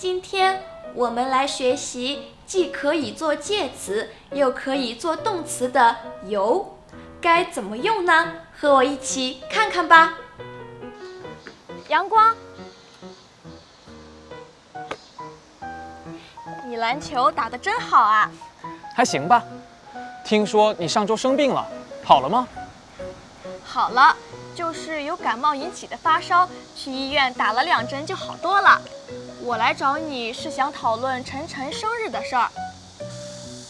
今天我们来学习既可以做介词又可以做动词的由，该怎么用呢？和我一起看看吧。阳光，你篮球打得真好啊！还行吧。听说你上周生病了，好了吗？好了，就是有感冒引起的发烧，去医院打了2针就好多了。我来找你是想讨论晨晨生日的事儿。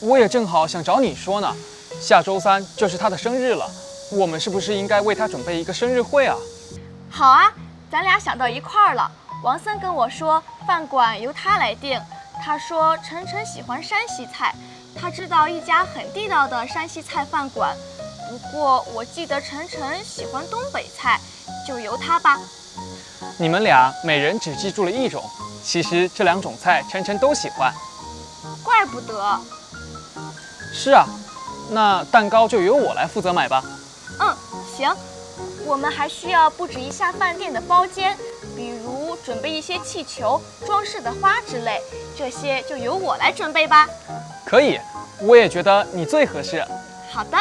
我也正好想找你说呢，下周3就是他的生日了，我们是不是应该为他准备一个生日会啊？好啊，咱俩想到一块儿了。王森跟我说，饭馆由他来定。他说晨晨喜欢山西菜，他知道一家很地道的山西菜饭馆。不过我记得晨晨喜欢东北菜，就由他吧。你们俩每人只记住了1种，其实这2种菜晨晨都喜欢。怪不得。是啊，那蛋糕就由我来负责买吧。行。我们还需要布置一下饭店的包间，比如准备一些气球、装饰的花之类，这些就由我来准备吧。可以，我也觉得你最合适。好的。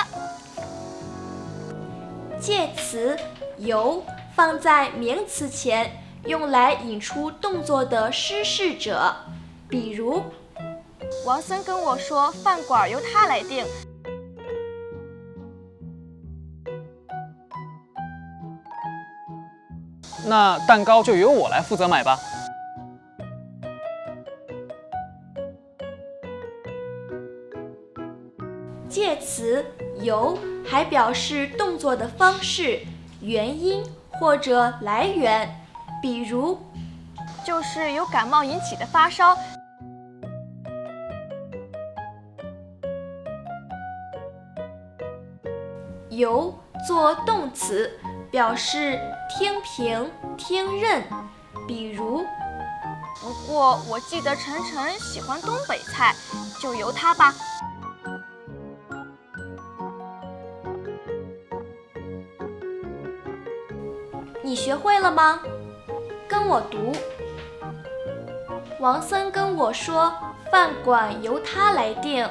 介词由放在名词前，用来引出动作的施事者，比如王森跟我说饭馆由他来定。那蛋糕就由我来负责买吧。介词由还表示动作的方式、原因或者来源，比如就是有感冒引起的发烧。由做动词，表示听凭、听任，比如不过我记得晨晨喜欢东北菜，就由他吧。你学会了吗？跟我读。王森跟我说，饭馆由他来定。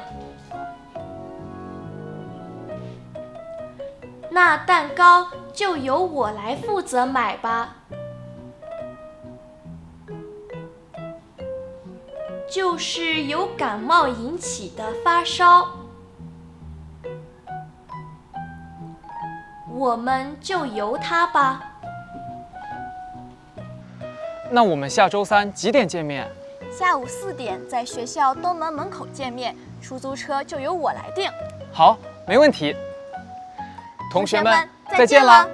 那蛋糕就由我来负责买吧。就是由感冒引起的发烧，我们就由他吧。那我们下周3几点见面？下午4点在学校东门门口见面，出租车就由我来定。好，没问题。同学们，再见了。